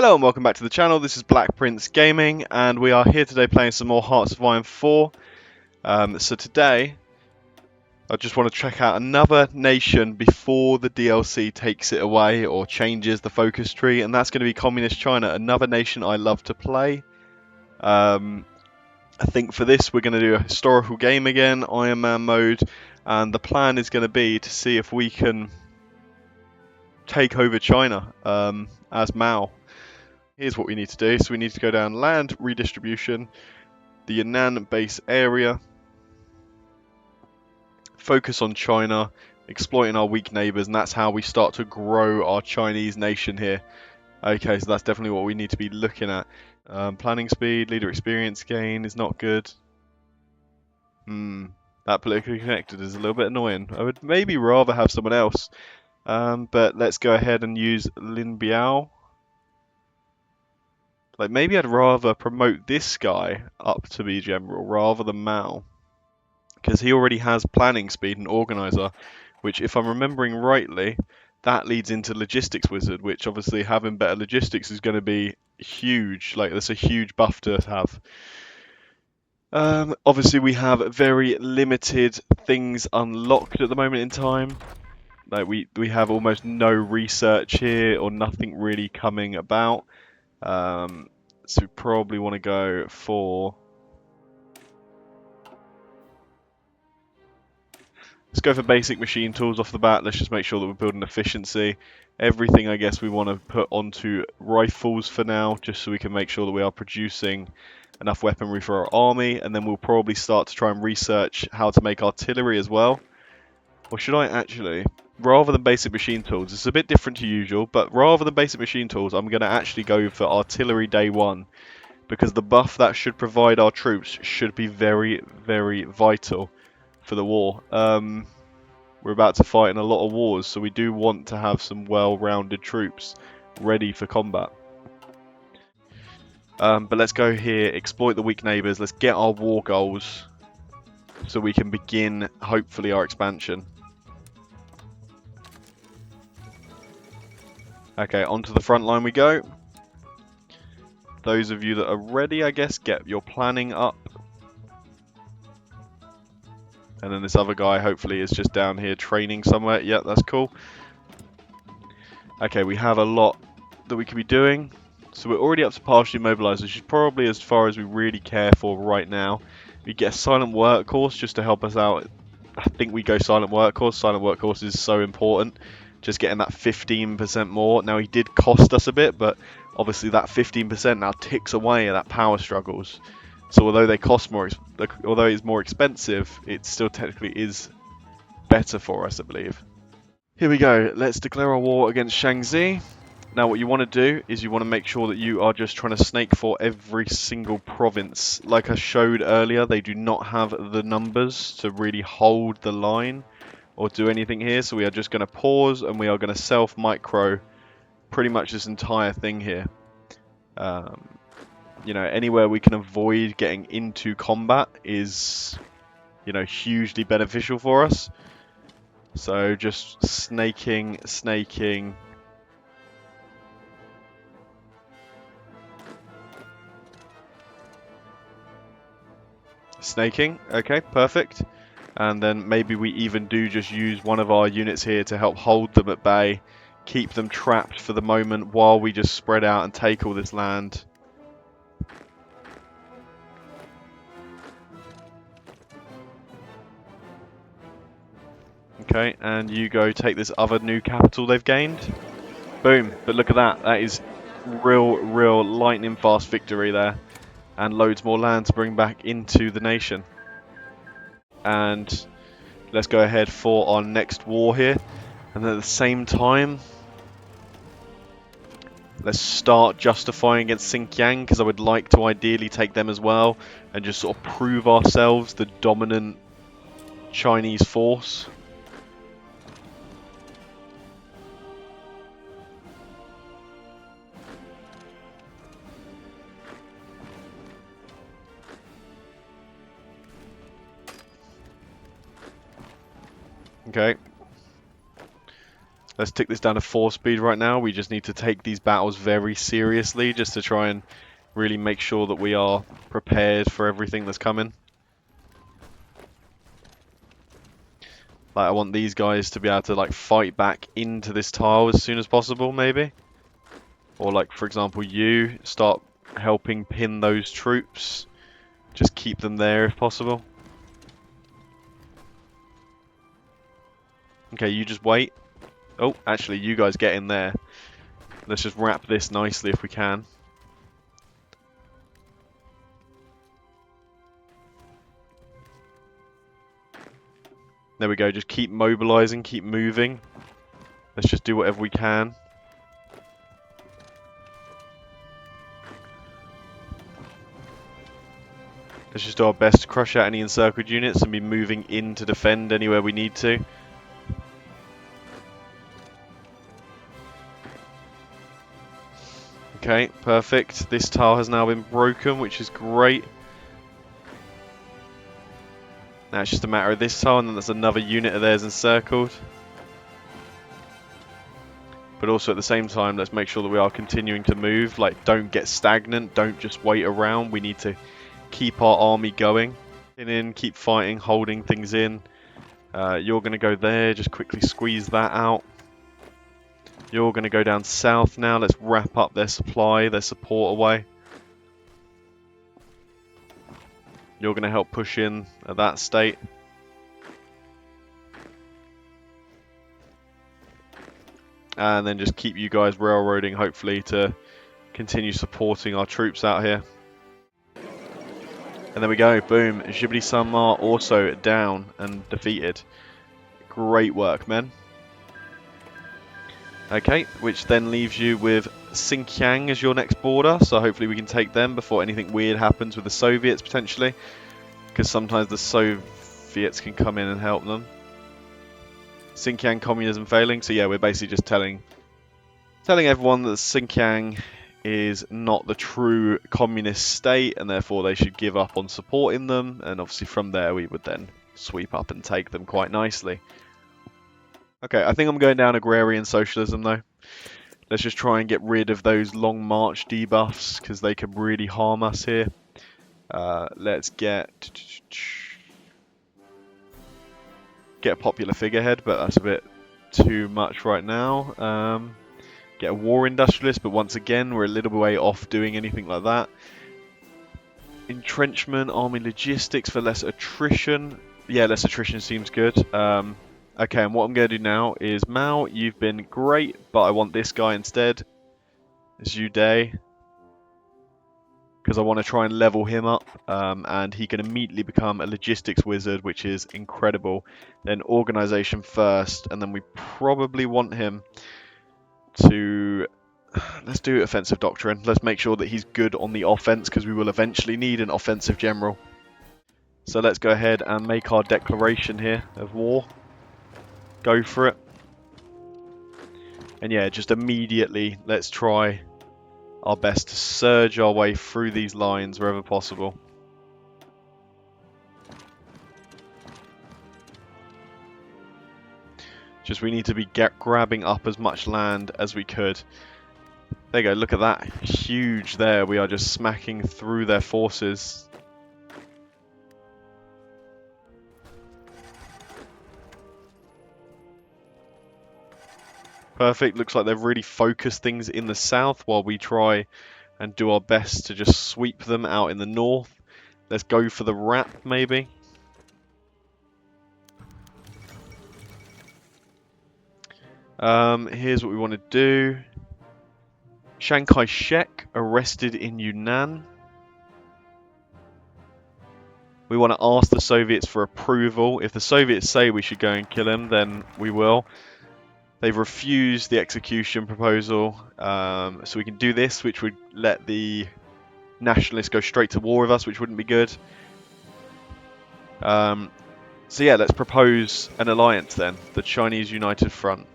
Hello and welcome back to the channel. This is Black Prince Gaming and we are here today playing some more Hearts of Iron 4. So today I just want to check out another nation before the DLC takes it away or changes the focus tree, and that's going to be Communist China, another nation I love to play. I think for this we're going to do a historical game again, Iron Man mode, and the plan is going to be to see if we can take over China as Mao. Here's what we need to do. So we need to go down land redistribution, the Yan'an base area, focus on China, exploiting our weak neighbours, and that's how we start to grow our Chinese nation here. Okay, so that's definitely what we need to be looking at. Planning speed, leader experience gain is not good. That politically connected is a little bit annoying. I would maybe rather have someone else. But let's go ahead and use Lin Biao. Like, maybe I'd rather promote this guy up to be general rather than Mao, because he already has planning speed and organizer, which, if I'm remembering rightly, that leads into logistics wizard, which obviously having better logistics is going to be huge. Like, that's a huge buff to have. Obviously we have very limited things unlocked at the moment in time. Like, we have almost no research here or nothing really coming about. So we probably want to go for... Let's go for basic machine tools off the bat. Let's just make sure that we're building efficiency. Everything, I guess, we want to put onto rifles for now, just so we can make sure that we are producing enough weaponry for our army. And then we'll probably start to try and research how to make artillery as well. Or should I actually... Rather than basic machine tools, it's a bit different to usual, but rather than basic machine tools, I'm going to actually go for artillery day one, because the buff that should provide our troops should be very, very vital for the war. We're about to fight in a lot of wars, so we do want to have some well-rounded troops ready for combat. But let's go here, exploit the weak neighbours, let's get our war goals, so we can begin, hopefully, our expansion. Okay, onto the front line we go. Those of you that are ready, I guess, get your planning up. And then this other guy, hopefully, is just down here training somewhere. Yeah, that's cool. Okay, we have a lot that we could be doing. So we're already up to partially mobilised, which is probably as far as we really care for right now. We get a silent workforce just to help us out. I think we go silent workforce. Silent workforce is so important. Just getting that 15% more. Now, he did cost us a bit, but obviously that 15% now ticks away at that power struggles. So although they cost more, although it's more expensive, it still technically is better for us, I believe. Here we go. Let's declare our war against Shaanxi. Now, what you want to do is you want to make sure that you are just trying to snake for every single province. Like I showed earlier, they do not have the numbers to really hold the line or do anything here. So we are just going to pause and we are going to self-micro pretty much this entire thing here. You know, anywhere we can avoid getting into combat is, you know, hugely beneficial for us. So just snaking. Snaking, okay, perfect. And then maybe we even do just use one of our units here to help hold them at bay, keep them trapped for the moment while we just spread out and take all this land. Okay, and you go take this other new capital they've gained. Boom, but look at that, that is real lightning fast victory there. And loads more land to bring back into the nation. And let's go ahead for our next war here. And at the same time, let's start justifying against Xinjiang, because I would like to ideally take them as well and just sort of prove ourselves the dominant Chinese force. Okay. Let's tick this down to 4 speed right now. We just need to take these battles very seriously just to try and really make sure that we are prepared for everything that's coming. Like, I want these guys to be able to like fight back into this tile as soon as possible, maybe. Or like, for example, you start helping pin those troops. Just keep them there if possible. Okay, you just wait. Oh, actually, you guys get in there. Let's just wrap this nicely if we can. There we go, just keep mobilizing, keep moving. Let's just do whatever we can. Let's just do our best to crush out any encircled units and be moving in to defend anywhere we need to. Okay, perfect. This tile has now been broken, which is great. Now it's just a matter of this tile, and then there's another unit of theirs encircled. But also at the same time, let's make sure that we are continuing to move. Like, don't get stagnant, don't just wait around. We need to keep our army going. Keep fighting, holding things in. You're going to go there, just quickly squeeze that out. You're going to go down south now. Let's wrap up their supply, their support away. You're going to help push in at that state. And then just keep you guys railroading, hopefully, to continue supporting our troops out here. And there we go, boom. Ghibli-sama also down and defeated. Great work, men. Okay, which then leaves you with Xinjiang as your next border, so hopefully we can take them before anything weird happens with the Soviets, potentially. Because sometimes the Soviets can come in and help them. Xinjiang communism failing, so yeah, we're basically just telling everyone that Xinjiang is not the true communist state, and therefore they should give up on supporting them, and obviously from there we would then sweep up and take them quite nicely. Okay, I think I'm going down agrarian socialism though. Let's just try and get rid of those long march debuffs, because they can really harm us here. Let's get a popular figurehead, but that's a bit too much right now. Get a war industrialist, but once again we're a little way off doing anything like that. Entrenchment, army logistics for less attrition. Yeah, less attrition seems good. Okay, and what I'm going to do now is, Mao, you've been great, but I want this guy instead. It's Yu Day. Because I want to try and level him up, and he can immediately become a logistics wizard, which is incredible. Then organization first, and then we probably want him to... Let's do offensive doctrine. Let's make sure that he's good on the offense, because we will eventually need an offensive general. So let's go ahead and make our declaration here of war. Go for it. And yeah, just immediately let's try our best to surge our way through these lines wherever possible. Just we need to be grabbing up as much land as we could. There you go, look at that. Huge there. We are just smacking through their forces. Perfect. Looks like they've really focused things in the south while we try and do our best to just sweep them out in the north. Let's go for the wrap, maybe. Here's what we want to do. Chiang Kai-shek arrested in Yunnan. We want to ask the Soviets for approval. If the Soviets say we should go and kill him, then we will. They've refused the execution proposal, so we can do this, which would let the nationalists go straight to war with us, which wouldn't be good. So yeah, let's propose an alliance then, the Chinese United Front.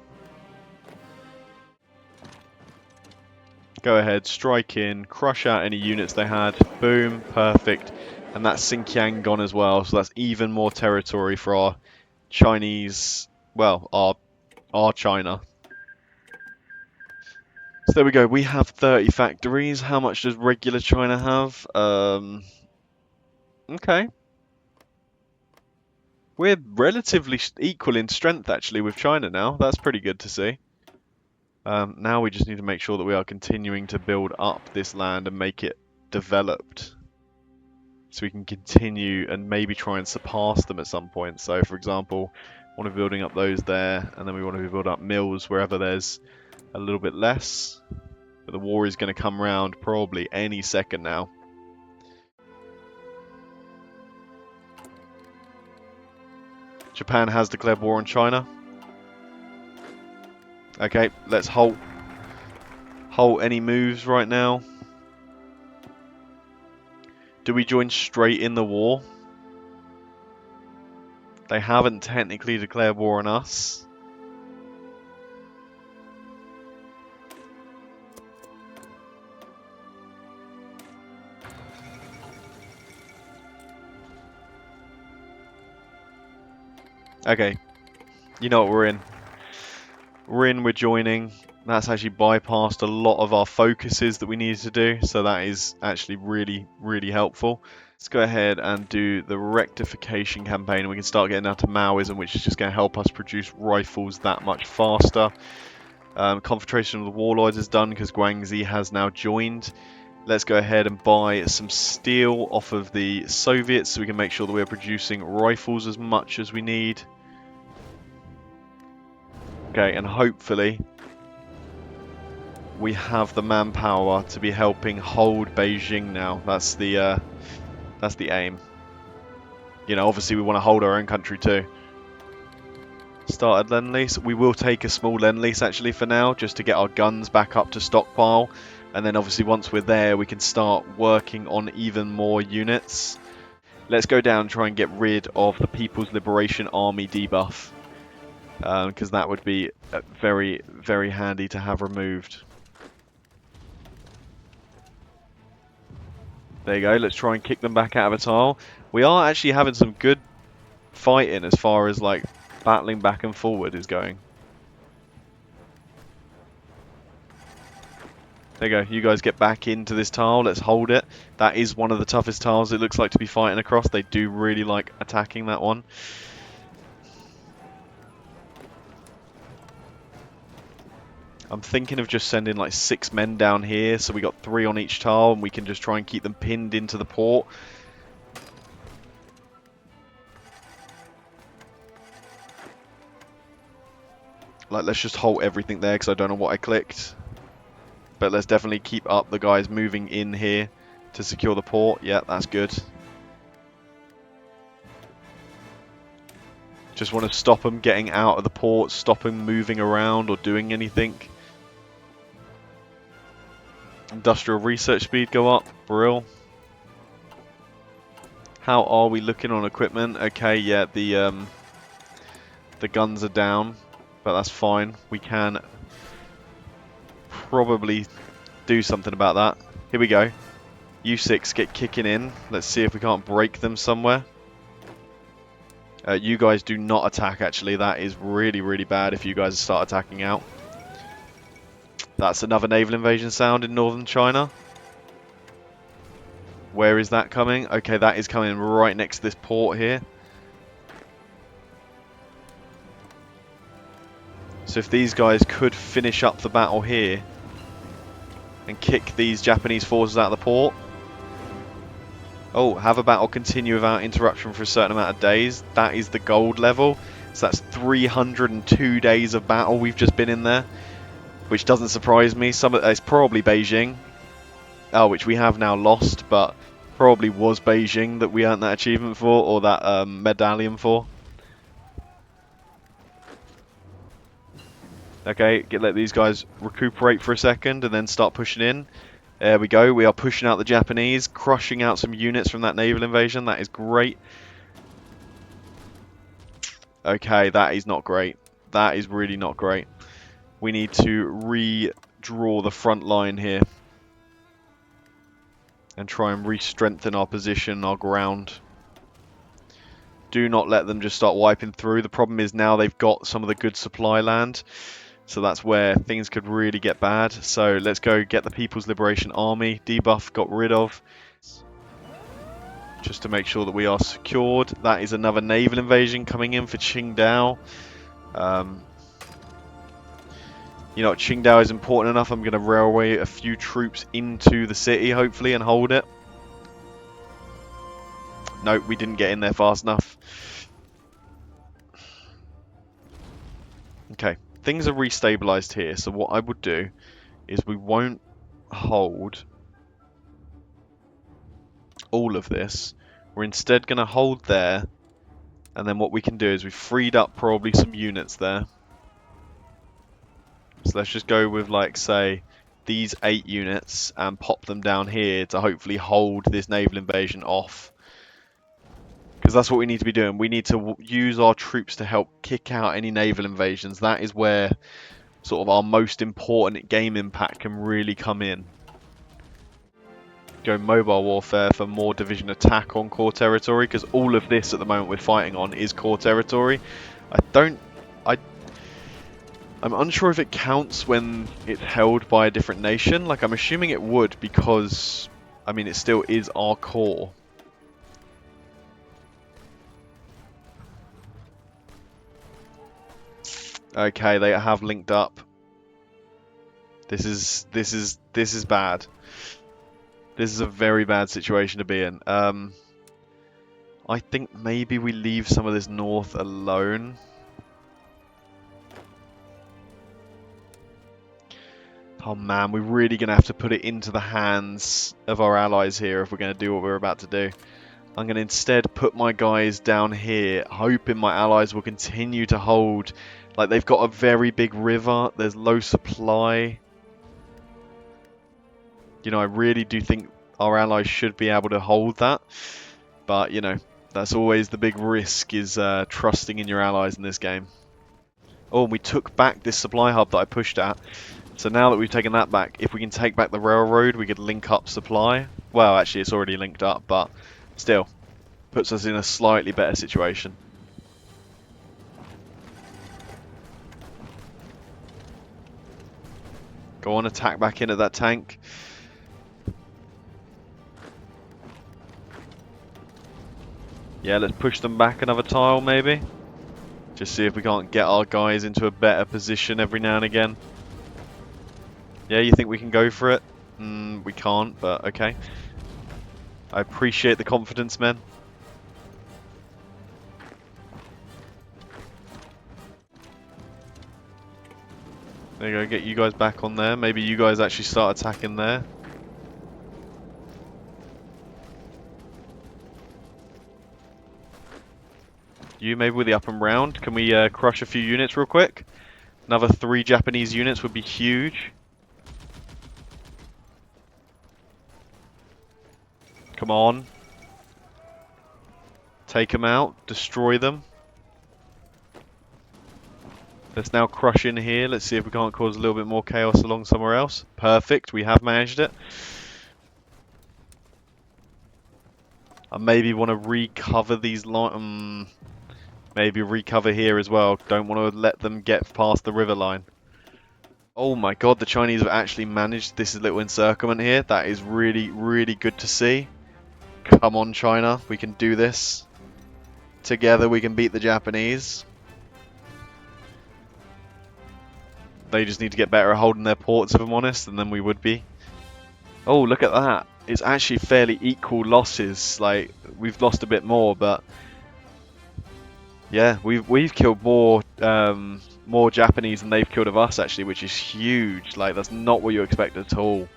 Go ahead, strike in, crush out any units they had, boom, perfect. And that's Xinjiang gone as well, so that's even more territory for our Chinese, well, our China. So there we go. We have 30 factories. How much does regular China have? Okay. We're relatively equal in strength actually with China now. That's pretty good to see. Now we just need to make sure that we are continuing to build up this land and make it developed. So we can continue and maybe try and surpass them at some point. So for example, I want to be building up those there, and then we want to be building up mills wherever there's a little bit less. But the war is going to come round probably any second now. Japan has declared war on China. Okay, let's halt any moves right now. Do we join straight in the war? They haven't technically declared war on us. Okay, you know what we're in. We're joining. That's actually bypassed a lot of our focuses that we needed to do, so that is actually really, really helpful. Let's go ahead and do the rectification campaign, and we can start getting down to Maoism, which is just going to help us produce rifles that much faster. Confrontation of the warlords is done because Guangxi has now joined. Let's go ahead and buy some steel off of the Soviets so we can make sure that we're producing rifles as much as we need. Okay, and hopefully we have the manpower to be helping hold Beijing now. That's the aim. You know, obviously we want to hold our own country too. Started Lend-Lease. We will take a small Lend-Lease actually for now, just to get our guns back up to stockpile. And then obviously once we're there, we can start working on even more units. Let's go down and try and get rid of the People's Liberation Army debuff. Because that would be very, very handy to have removed. There you go, let's try and kick them back out of a tile. We are actually having some good fighting as far as like battling back and forward is going. There you go, you guys get back into this tile, let's hold it. That is one of the toughest tiles it looks like to be fighting across. They do really like attacking that one. I'm thinking of just sending like 6 men down here, so we got 3 on each tile, and we can just try and keep them pinned into the port. Like, let's just halt everything there, because I don't know what I clicked. But let's definitely keep up the guys moving in here to secure the port. Yeah, that's good. Just want to stop them getting out of the port, stop them moving around or doing anything. Industrial research speed go up, brill. How are we looking on equipment? Okay, yeah, the guns are down, but that's fine. We can probably do something about that. Here we go. U6 get kicking in. Let's see if we can't break them somewhere. You guys do not attack, actually. That is really, really bad if you guys start attacking out. That's another naval invasion sound in northern China. Where is that coming? Okay, that is coming right next to this port here. So if these guys could finish up the battle here and kick these Japanese forces out of the port. Oh, have a battle continue without interruption for a certain amount of days. That is the gold level. So that's 302 days of battle we've just been in there. Which doesn't surprise me. It's probably Beijing. Oh, which we have now lost, but probably was Beijing that we earned that achievement for, or that medallion for. Okay, let these guys recuperate for a second and then start pushing in. There we go, we are pushing out the Japanese, crushing out some units from that naval invasion. That is great. Okay, that is not great. That is really not great. We need to redraw the front line here. And try and re-strengthen our position, our ground. Do not let them just start wiping through. The problem is now they've got some of the good supply land. So that's where things could really get bad. So let's go get the People's Liberation Army. Debuff got rid of. Just to make sure that we are secured. That is another naval invasion coming in for Qingdao. You know what, Qingdao is important enough. I'm going to railway a few troops into the city, hopefully, and hold it. No, we didn't get in there fast enough. Okay, things are restabilized here. So what I would do is we won't hold all of this. We're instead going to hold there. And then what we can do is we've freed up probably some units there. So let's just go with, like, say, these 8 units and pop them down here to hopefully hold this naval invasion off. Because that's what we need to be doing. We need to use our troops to help kick out any naval invasions. That is where sort of our most important game impact can really come in. Go mobile warfare for more division attack on core territory, because all of this at the moment we're fighting on is core territory. I'm unsure if it counts when it's held by a different nation. Like, I'm assuming it would, because, I mean, it still is our core. Okay, they have linked up. This is bad. This is a very bad situation to be in. I think maybe we leave some of this north alone. Oh man, we're really going to have to put it into the hands of our allies here if we're going to do what we're about to do. I'm going to instead put my guys down here, hoping my allies will continue to hold. Like, they've got a very big river, there's low supply. You know, I really do think our allies should be able to hold that. But, you know, that's always the big risk, is trusting in your allies in this game. Oh, and we took back this supply hub that I pushed at. So now that we've taken that back, if we can take back the railroad, we could link up supply. Well, actually, it's already linked up, but still, puts us in a slightly better situation. Go on, attack back in at that tank. Yeah, let's push them back another tile, maybe. Just see if we can't get our guys into a better position every now and again. Yeah, you think we can go for it? We can't, but okay. I appreciate the confidence, men. There you go, get you guys back on there. Maybe you guys actually start attacking there. You maybe with the up and round. Can we crush a few units real quick? Another 3 Japanese units would be huge. Come on. Take them out. Destroy them. Let's now crush in here. Let's see if we can't cause a little bit more chaos along somewhere else. Perfect. We have managed it. I maybe want to recover these lines. Maybe recover here as well. Don't want to let them get past the river line. Oh my god, the Chinese have actually managed this little encirclement here. That is really, really good to see. Come on, China. We can do this. Together we can beat the Japanese. They just need to get better at holding their ports, if I'm honest, and then we would be. Oh, look at that. It's actually fairly equal losses. Like, we've lost a bit more, but yeah, we've killed more Japanese than they've killed of us, actually, which is huge. Like, that's not what you expect at all.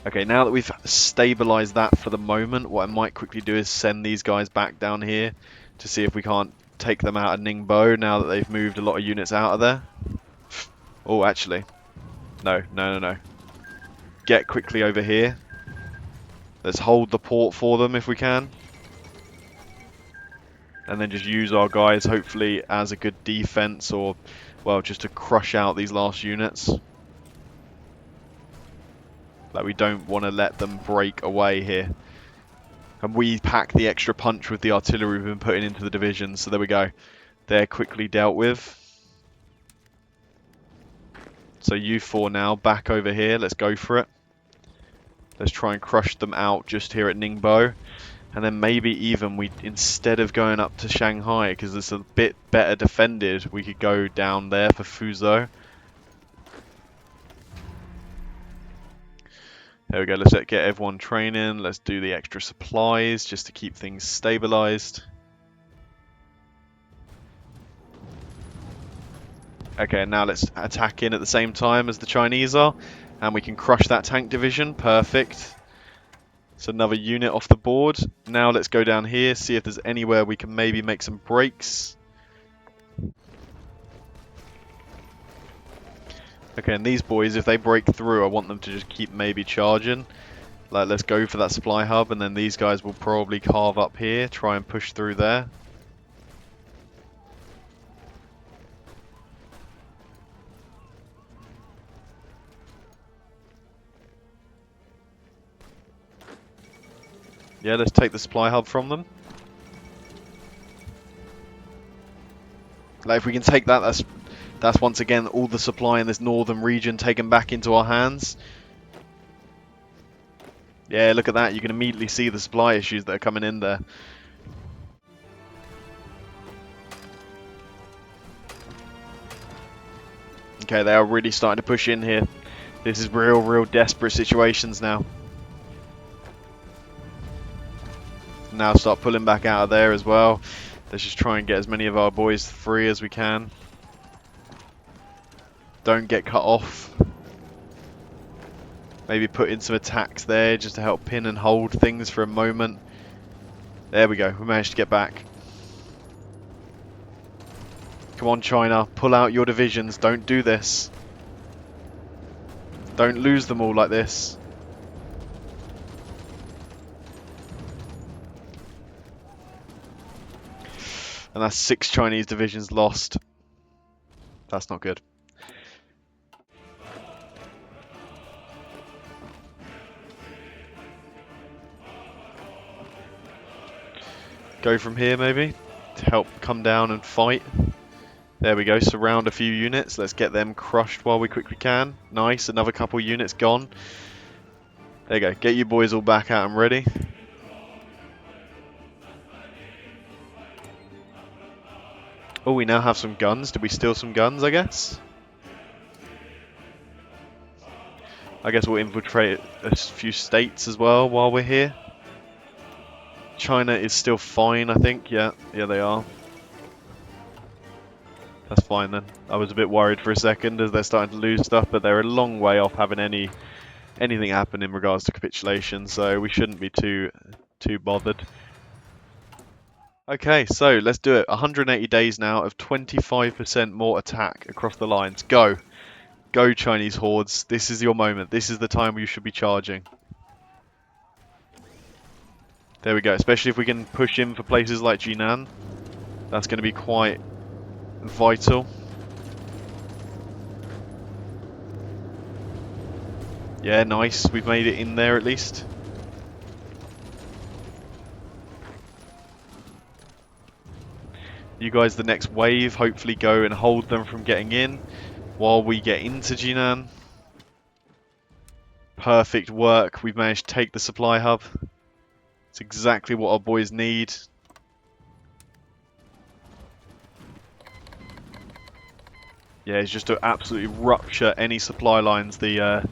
Okay, now that we've stabilized that for the moment, what I might quickly do is send these guys back down here to see if we can't take them out of Ningbo now that they've moved a lot of units out of there. Oh, actually. No. Get quickly over here. Let's hold the port for them if we can. And then just use our guys, hopefully, as a good defense, or, well, just to crush out these last units. Like, we don't want to let them break away here. And we pack the extra punch with the artillery we've been putting into the division. So there we go. They're quickly dealt with. So you four now, back over here. Let's go for it. Let's try and crush them out just here at Ningbo. And then maybe even we, instead of going up to Shanghai, because it's a bit better defended, we could go down there for Fuzhou. There we go, let's get everyone training. Let's do the extra supplies just to keep things stabilized. Okay, now let's attack in at the same time as the Chinese are. And we can crush that tank division. Perfect. So another unit off the board. Now let's go down here, see if there's anywhere we can maybe make some breaks. Okay, and these boys, if they break through, I want them to just keep maybe charging. Like, let's go for that supply hub, and then these guys will probably carve up here, try and push through there. Yeah, let's take the supply hub from them. Like, if we can take that, that's once again all the supply in this northern region taken back into our hands. Yeah, look at that. You can immediately see the supply issues that are coming in there. Okay, they are really starting to push in here. This is real desperate situations now. Now start pulling back out of there as well. Let's just try and get as many of our boys free as we can. Don't get cut off. Maybe put in some attacks there just to help pin and hold things for a moment. There we go, we managed to get back. Come on, China, pull out your divisions. Don't do this. Don't lose them all like this. And that's 6 Chinese divisions lost. That's not good. Go from here maybe to help come down and fight. There we go, surround a few units. Let's get them crushed while we quickly can. Nice, another couple units gone. There you go, get you boys all back out and ready. Oh, we now have some guns. Did we steal some guns, I guess? I guess we'll infiltrate a few states as well while we're here. China is still fine, I think. Yeah, they are. That's fine then. I was a bit worried for a second as they're starting to lose stuff, but they're a long way off having anything happen in regards to capitulation, so we shouldn't be too bothered. Okay, so let's do it. 180 days now of 25% more attack across the lines. Go. Go, Chinese hordes. This is your moment. This is the time you should be charging. There we go. Especially if we can push in for places like Jinan. That's going to be quite vital. Yeah, nice. We've made it in there at least. You guys, the next wave, hopefully go and hold them from getting in while we get into Jinan. Perfect work. We've managed to take the supply hub. It's exactly what our boys need. Yeah, it's just to absolutely rupture any supply lines the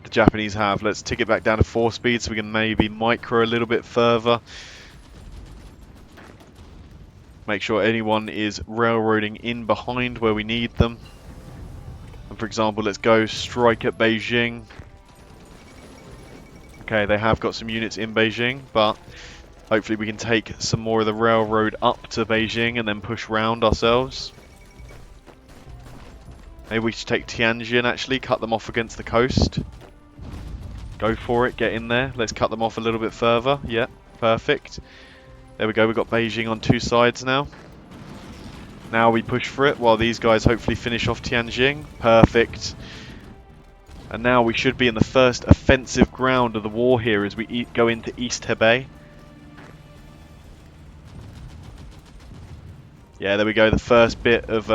Japanese have. Let's tick it back down to 4 speed so we can maybe micro a little bit further. Make sure anyone is railroading in behind where we need them. And for example, let's go strike at Beijing. Okay, they have got some units in Beijing, but hopefully we can take some more of the railroad up to Beijing and then push round ourselves. Maybe we should take Tianjin actually, cut them off against the coast. Go for it, get in there. Let's cut them off a little bit further. Yeah, perfect. There we go, we've got Beijing on 2 sides now. Now we push for it while these guys hopefully finish off Tianjin. Perfect. And now we should be in the first offensive ground of the war here as we go into East Hebei. Yeah, there we go, the first bit of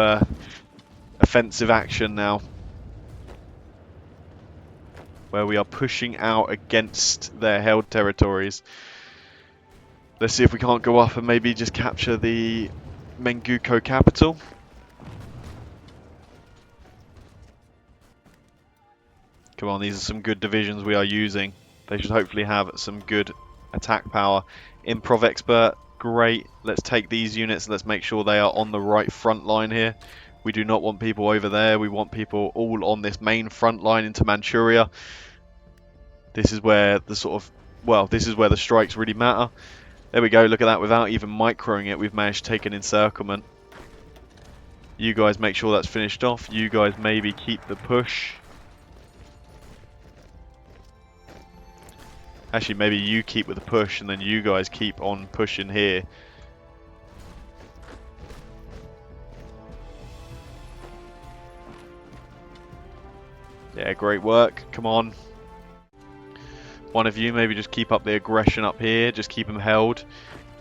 offensive action now. where we are pushing out against their held territories. Let's see if we can't go up and maybe just capture the Menguko capital. Come on, these are some good divisions we are using. They should hopefully have some good attack power. Improv expert, great. Let's take these units and let's make sure they are on the right front line here. We do not want people over there. We want people all on this main front line into Manchuria. This is where the this is where the strikes really matter. There we go, look at that, without even microing it, we've managed to take an encirclement. You guys make sure that's finished off. You guys maybe keep the push. Actually, maybe you keep with the push and then you guys keep on pushing here. Yeah, great work. Come on. One of you maybe just keep up the aggression up here. Just keep them held.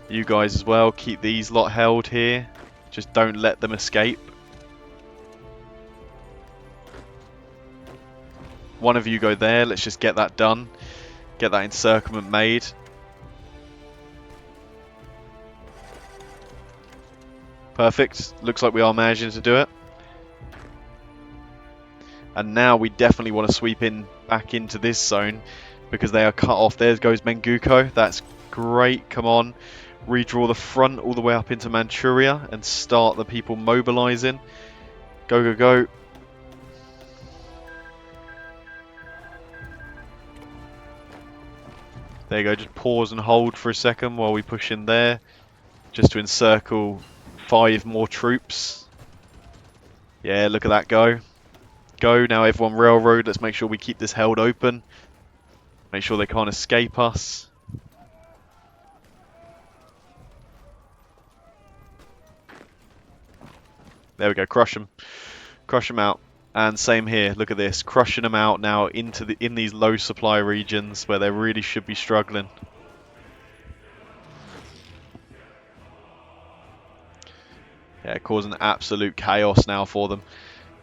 You guys as well, keep these lot held here. Just don't let them escape. One of you go there. Let's just get that done. Get that encirclement made. Perfect. Looks like we are managing to do it. And now we definitely want to sweep in back into this zone because they are cut off. There goes Menguko. That's great. Come on. Redraw the front all the way up into Manchuria and start the people mobilizing. Go, go, go. There you go. Just pause and hold for a second while we push in there. Just to encircle 5 more troops. Yeah, look at that go. Go, now everyone railroad. Let's make sure we keep this held open. Make sure they can't escape us. There we go, crush them. Crush them out. And same here, look at this. Crushing them out now into in these low supply regions where they really should be struggling. Yeah, causing absolute chaos now for them.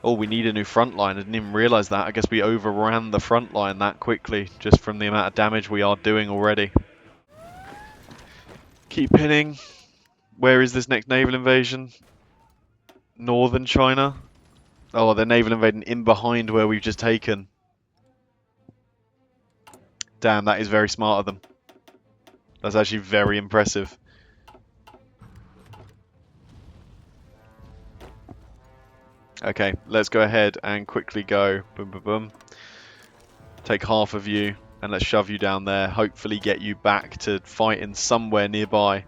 Oh, we need a new front line. I didn't even realise that. I guess we overran the front line that quickly, just from the amount of damage we are doing already. Keep pinning. Where is this next naval invasion? Northern China. Oh, they're naval invading in behind where we've just taken. Damn, that is very smart of them. That's actually very impressive. Okay, let's go ahead and quickly go. Boom, boom, boom. Take half of you and let's shove you down there. Hopefully get you back to fighting somewhere nearby.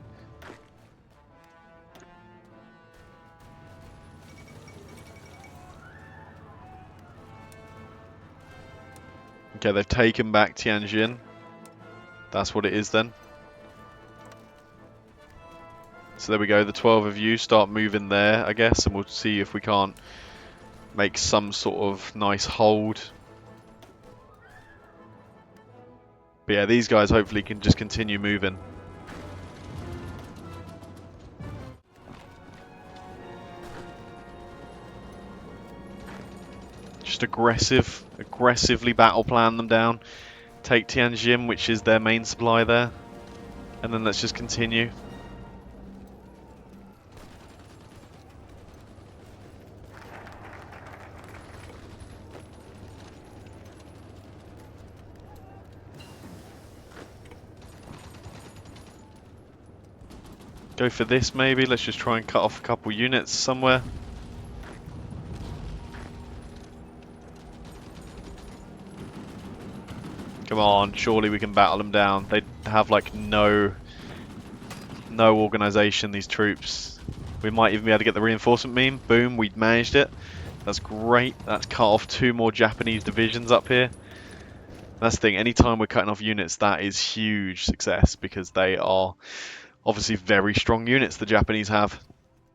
Okay, they've taken back Tianjin. That's what it is then. So there we go, the 12 of you start moving there, I guess, and we'll see if we can't make some sort of nice hold. But yeah, these guys hopefully can just continue moving. Just aggressively battle plan them down. Take Tianjin, which is their main supply there. And then let's just continue. Go for this maybe. Let's just try and cut off a couple units somewhere. Come on, surely we can battle them down. They have like no organisation, these troops. We might even be able to get the reinforcement beam. Boom, we managed it. That's great. That's cut off 2 more Japanese divisions up here. That's the thing, anytime we're cutting off units, that is huge success because they are obviously very strong units the Japanese have.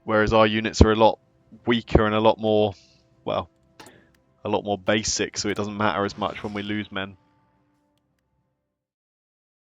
Whereas our units are a lot weaker and a lot more, well, a lot more basic, so it doesn't matter as much when we lose men.